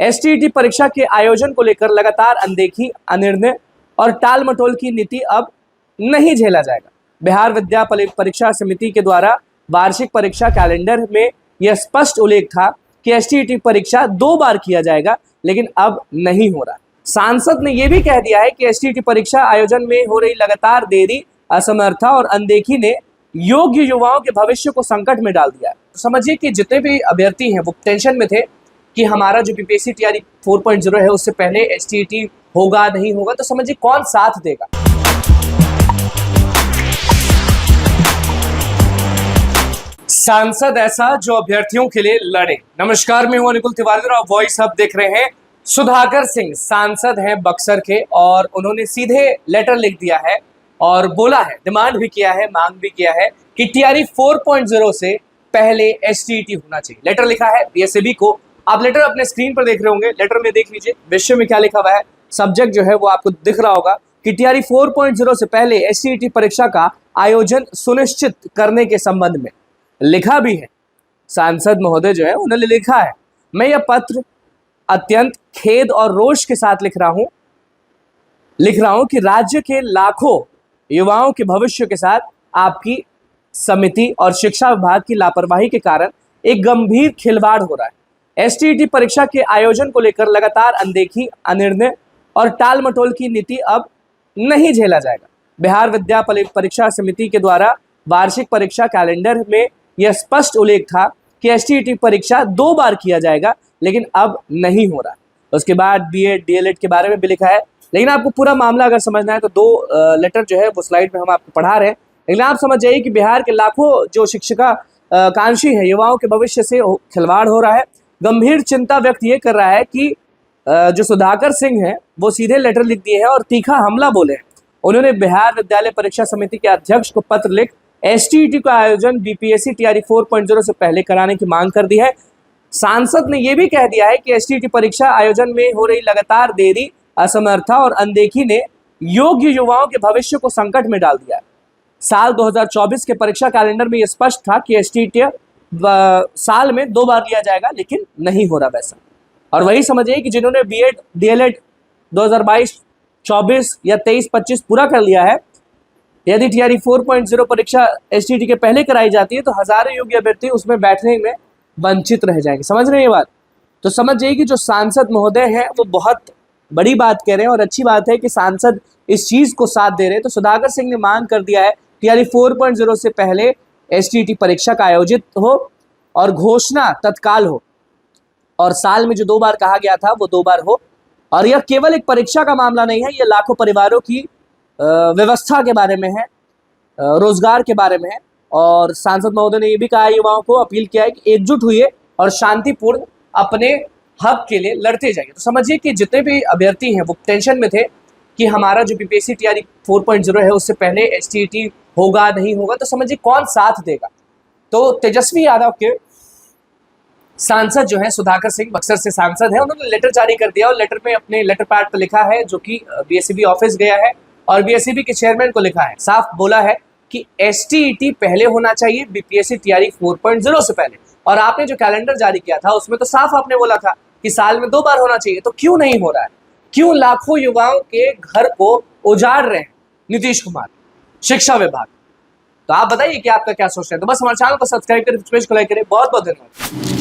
STET परीक्षा के आयोजन को लेकर लगातार अनदेखी, अनिर्णय और टाल मटोल की नीति अब नहीं झेला जाएगा। बिहार विद्या परीक्षा समिति के द्वारा वार्षिक परीक्षा कैलेंडर में यह स्पष्ट उल्लेख था कि एसटीईटी परीक्षा 2 बार किया जाएगा, लेकिन अब नहीं हो रहा। सांसद ने यह भी कह दिया है कि एसटीईटी परीक्षा आयोजन में हो रही लगातार देरी, असमर्थता और अनदेखी ने योग्य युवाओं के भविष्य को संकट में डाल दिया है। तो समझिए कि जितने भी अभ्यर्थी हैं वो टेंशन में थे कि हमारा जो बीपीएससी तैयारी 4.0 है उससे पहले एसटीईटी होगा नहीं होगा, तो समझिए कौन साथ देगा। सांसद ऐसा जो अभ्यर्थियों के लिए लड़े। नमस्कार, मैं हूं अनुकुल तिवारी और आप वॉइस हब देख रहे हैं। सुधाकर सिंह सांसद हैं बक्सर के और उन्होंने सीधे लेटर लिख दिया है और बोला है, डिमांड भी किया है, मांग भी किया है कि तैयारी 4.0 से पहले एसटीईटी होना चाहिए। लेटर लिखा है बीएसएबी को। आप लेटर अपने स्क्रीन पर देख रहे होंगे। लेटर में देख लीजिए विषय में क्या लिखा हुआ है। सब्जेक्ट जो है वो आपको दिख रहा होगा कि तैयारी 4.0 से पहले एसटीईटी परीक्षा का आयोजन सुनिश्चित करने के संबंध में लिखा भी है। सांसद महोदय जो है उन्होंने लिखा है, मैं यह पत्र अत्यंत खेद और रोष के साथ लिख रहा हूं कि राज्य के लाखों युवाओं के भविष्य के साथ आपकी समिति और शिक्षा विभाग की लापरवाही के कारण एक गंभीर खिलवाड़ हो रहा है। एसटीईटी परीक्षा के आयोजन को लेकर लगातार अनदेखी, अनिर्णय और टाल मटोल की नीति अब नहीं झेला जाएगा। बिहार विद्या परीक्षा समिति के द्वारा वार्षिक परीक्षा कैलेंडर में यह स्पष्ट उल्लेख था कि एसटीईटी परीक्षा 2 बार किया जाएगा, लेकिन अब नहीं हो रहा। उसके बाद बीएड, डीएलएड के बारे में भी लिखा है, लेकिन आपको पूरा मामला अगर समझना है तो 2 लेटर जो है वो स्लाइड में हम आपको पढ़ा रहे हैं। लेकिन आप समझ जाइए कि बिहार के लाखों जो शिक्षिका कांक्षी है, युवाओं के भविष्य से खिलवाड़ हो रहा है। गंभीर चिंता व्यक्त ये कर रहा है कि जो सुधाकर सिंह है वो सीधे लेटर लिख दिए हैं और तीखा हमला बोले हैं। उन्होंने बिहार विद्यालय परीक्षा समिति के अध्यक्ष को पत्र लिख एसटीईटी का आयोजन बीपीएससी तैयारी 4.0 से पहले कराने की मांग कर दी है। सांसद ने यह भी कह दिया है कि एसटीईटी परीक्षा आयोजन में हो रही लगातार देरी, असमर्थता और अनदेखी ने योग्य युवाओं के भविष्य को संकट में डाल दिया है। साल 2024 के परीक्षा कैलेंडर में यह स्पष्ट था कि एसटीईटी साल में 2 बार लिया जाएगा, लेकिन नहीं हो रहा वैसा। और वही समझिए कि जिन्होंने बीएड, डीएलएड 2022, 24 या 23-25 पूरा कर लिया है, यदि तैयारी 4.0 परीक्षा एसटीईटी के पहले कराई जाती है तो हजारों योग्य अभ्यर्थी उसमें बैठने में वंचित रह जाएंगे। समझ रहे हैं ये बात? तो समझ जाइए कि जो सांसद महोदय हैं वो बहुत बड़ी बात कह रहे हैं और अच्छी बात है कि सांसद इस चीज को साथ दे रहे हैं। तो सुधाकर सिंह ने मांग कर दिया है तैयारी 4.0 से पहले एसटीईटी परीक्षा का आयोजित हो और घोषणा तत्काल हो, और साल में जो 2 बार कहा गया था वो 2 बार हो। और यह केवल एक परीक्षा का मामला नहीं है, यह लाखों परिवारों की व्यवस्था के बारे में है, रोजगार के बारे में है। और सांसद महोदय ने यह भी कहा, युवाओं को अपील किया है कि एकजुट हुए और शांतिपूर्ण अपने हक के लिए लड़ते जाइए। तो समझिए कि जितने भी अभ्यर्थी हैं वो टेंशन में थे कि हमारा जो बीपीएससी तैयारी 4.0 है उससे पहले एसटीईटी होगा नहीं होगा, तो समझिए कौन साथ देगा। तो तेजस्वी यादव के सांसद जो है सुधाकर सिंह बक्सर से सांसद है, उन्होंने लेटर जारी कर दिया और लेटर में अपने लेटर पैड पर लिखा है, जो कि बीएसईबी ऑफिस गया है और बीएसईबी के चेयरमैन को लिखा है। साफ बोला है कि एसटीईटी पहले होना चाहिए बीपीएससी तैयारी 4.0 से पहले। और आपने जो कैलेंडर जारी किया था उसमें तो साफ आपने बोला था कि साल में 2 बार होना चाहिए, तो क्यों नहीं हो रहा है? क्यों लाखों युवाओं के घर को उजाड़ रहे हैं नीतीश कुमार, शिक्षा विभाग? तो आप बताइए कि आपका क्या सोचना है। तो बस हमारे चैनल को सब्सक्राइब करें, पेज को लाइक करें। बहुत बहुत धन्यवाद।